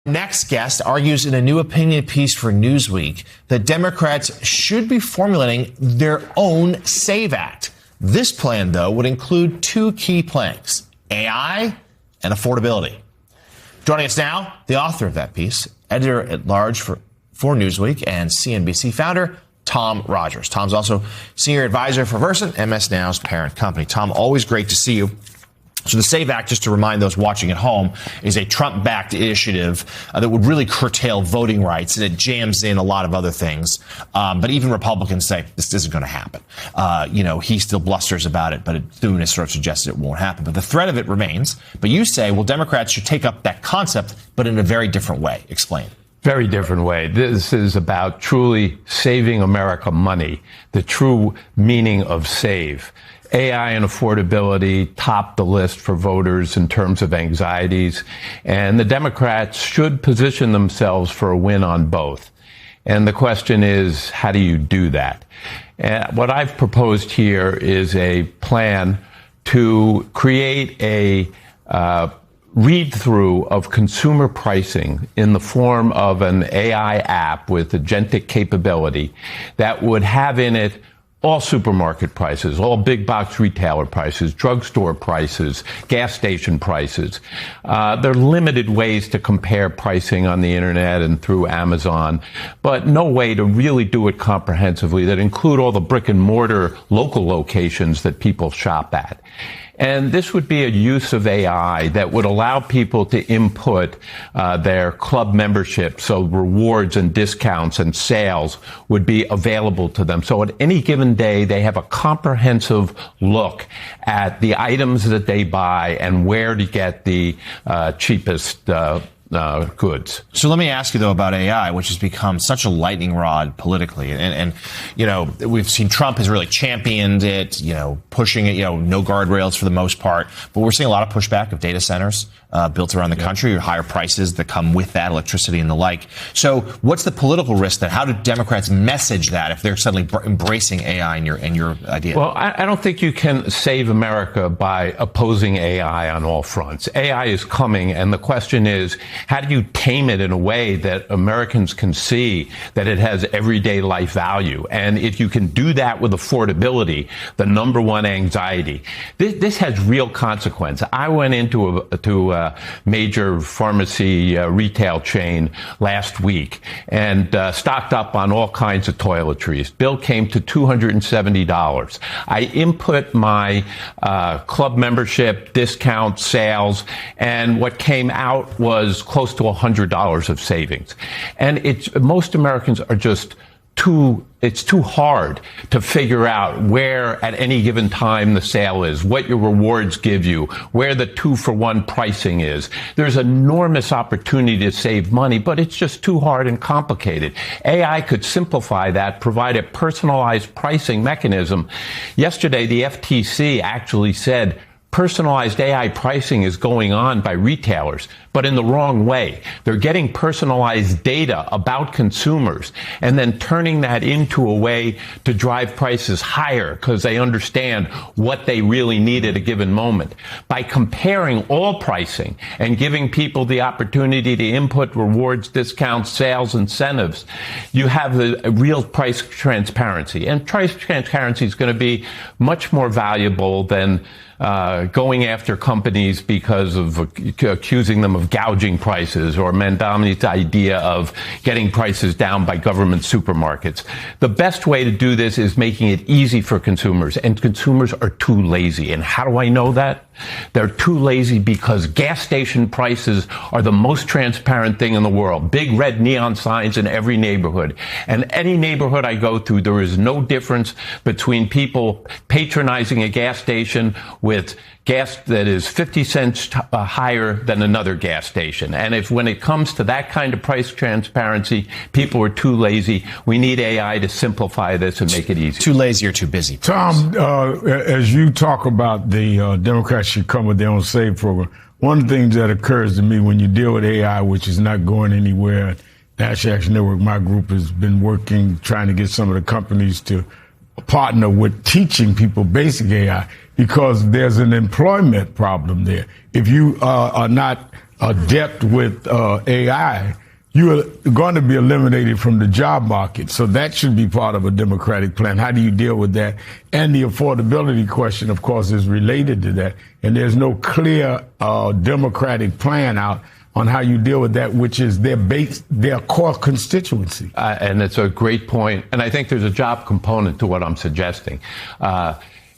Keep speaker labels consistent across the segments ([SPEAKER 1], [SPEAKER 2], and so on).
[SPEAKER 1] Next guest argues in a new opinion piece for Newsweek that Democrats should be formulating their own SAVE Act. This plan, though, would include two key planks, AI and affordability. Joining us now, the author of that piece, editor-at-large for Newsweek and CNBC founder, Tom Rogers. Tom's also senior advisor for Versant, MS Now's parent company. Tom, always great to see you. So the SAVE Act, just to remind those watching at home, is a Trump-backed initiative that would really curtail voting rights, and it jams in a lot of other things. But even Republicans say this isn't going to happen. He still blusters about it, but soon has sort of suggested it won't happen. But the threat of it remains. But you say, well, Democrats should take up that concept, but in a very different way. Explain.
[SPEAKER 2] Very different way. This is about truly saving America money, the true meaning of save. AI and affordability top the list for voters in terms of anxieties, and the Democrats should position themselves for a win on both. And the question is, how do you do that? And what I've proposed here is a plan to create a read-through of consumer pricing in the form of an AI app with agentic capability that would have in it all supermarket prices, all big box retailer prices, drugstore prices, gas station prices. There are limited ways to compare pricing on the internet and through Amazon, but no way to really do it comprehensively that include all the brick and mortar local locations that people shop at. And this would be a use of AI that would allow people to input their club membership, so rewards and discounts and sales would be available to them. So at any given day, they have a comprehensive look at the items that they buy and where to get the cheapest goods.
[SPEAKER 1] So let me ask you, though, about AI, which has become such a lightning rod politically. And we've seen Trump has really championed it, pushing it, no guardrails for the most part. But we're seeing a lot of pushback of data centers built around the country, or higher prices that come with that, electricity and the like. So what's the political risk then? How do Democrats message that if they're suddenly embracing AI and your idea?
[SPEAKER 2] Well, I don't think you can save America by opposing AI on all fronts. AI is coming, and the question is, how do you tame it in a way that Americans can see that it has everyday life value? And if you can do that with affordability, the number one anxiety, this has real consequence. I went into a major pharmacy retail chain last week and stocked up on all kinds of toiletries. Bill came to $270. I input my club membership, discount, sales, and what came out was close to $100 of savings. And most Americans are just it's too hard to figure out where at any given time the sale is, what your rewards give you, where the 2-for-1 pricing is. There's enormous opportunity to save money, but it's just too hard and complicated. AI could simplify that, provide a personalized pricing mechanism. Yesterday, the FTC actually said personalized AI pricing is going on by retailers, but in the wrong way. They're getting personalized data about consumers and then turning that into a way to drive prices higher because they understand what they really need at a given moment. By comparing all pricing and giving people the opportunity to input rewards, discounts, sales, incentives, you have a real price transparency. And price transparency is going to be much more valuable than going after companies because of accusing them of gouging prices, or Mamdani's idea of getting prices down by government supermarkets. The best way to do this is making it easy for consumers, and consumers are too lazy. And how do I know that? They're too lazy because gas station prices are the most transparent thing in the world. Big red neon signs in every neighborhood. And any neighborhood I go through, there is no difference between people patronizing a gas station with gas that is 50 cents higher than another gas station. And when it comes to that kind of price transparency, people are too lazy. We need AI to simplify this and make it easy.
[SPEAKER 1] Too lazy or too busy.
[SPEAKER 3] Tom, as you talk about the Democrats should come with their own SAVE program, one of the things that occurs to me when you deal with AI, which is not going anywhere, National Action Network, my group has been working, trying to get some of the companies to partner with teaching people basic AI, because there's an employment problem there. If you are not adept with AI, you are going to be eliminated from the job market. So that should be part of a Democratic plan. How do you deal with that? And the affordability question, of course, is related to that. And there's no clear Democratic plan out on how you deal with that, which is their core constituency.
[SPEAKER 2] And it's a great point. And I think there's a job component to what I'm suggesting.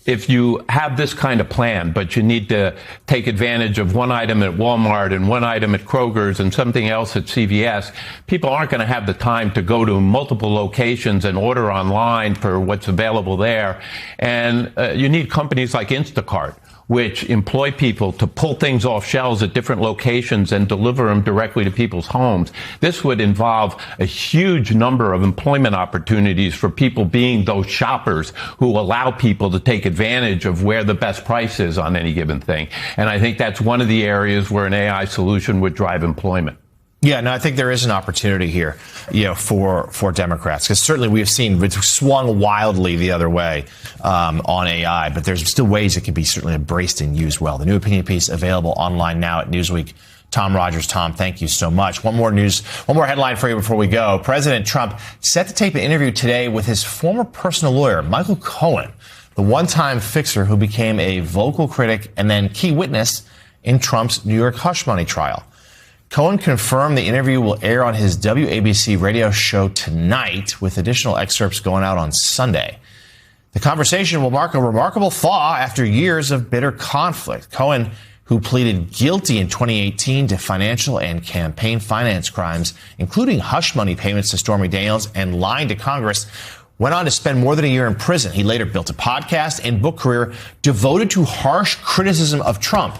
[SPEAKER 2] If you have this kind of plan, but you need to take advantage of one item at Walmart and one item at Kroger's and something else at CVS, people aren't going to have the time to go to multiple locations and order online for what's available there. And you need companies like Instacart, which employ people to pull things off shelves at different locations and deliver them directly to people's homes. This would involve a huge number of employment opportunities for people being those shoppers who allow people to take advantage of where the best price is on any given thing. And I think that's one of the areas where an AI solution would drive employment.
[SPEAKER 1] Yeah, no, I think there is an opportunity here, for Democrats, because certainly we have seen it's swung wildly the other way on AI, but there's still ways it can be certainly embraced and used well. The new opinion piece available online now at Newsweek. Tom Rogers. Tom, thank you so much. One more headline for you before we go. President Trump set to tape an interview today with his former personal lawyer, Michael Cohen, the one-time fixer who became a vocal critic and then key witness in Trump's New York hush money trial. Cohen confirmed the interview will air on his WABC radio show tonight, with additional excerpts going out on Sunday. The conversation will mark a remarkable thaw after years of bitter conflict. Cohen, who pleaded guilty in 2018 to financial and campaign finance crimes, including hush money payments to Stormy Daniels and lying to Congress, went on to spend more than a year in prison. He later built a podcast and book career devoted to harsh criticism of Trump,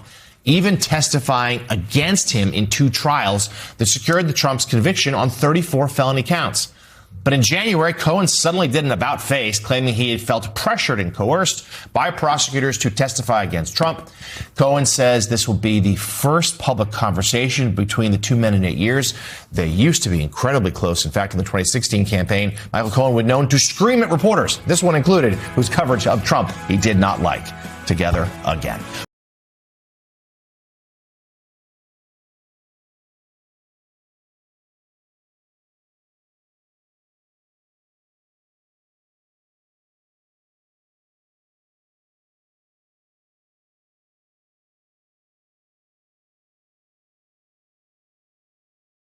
[SPEAKER 1] even testifying against him in 2 trials that secured the Trump's conviction on 34 felony counts. But in January, Cohen suddenly did an about-face, claiming he had felt pressured and coerced by prosecutors to testify against Trump. Cohen says this will be the first public conversation between the two men in 8 years. They used to be incredibly close. In fact, in the 2016 campaign, Michael Cohen was known to scream at reporters, this one included, whose coverage of Trump he did not like. Together again.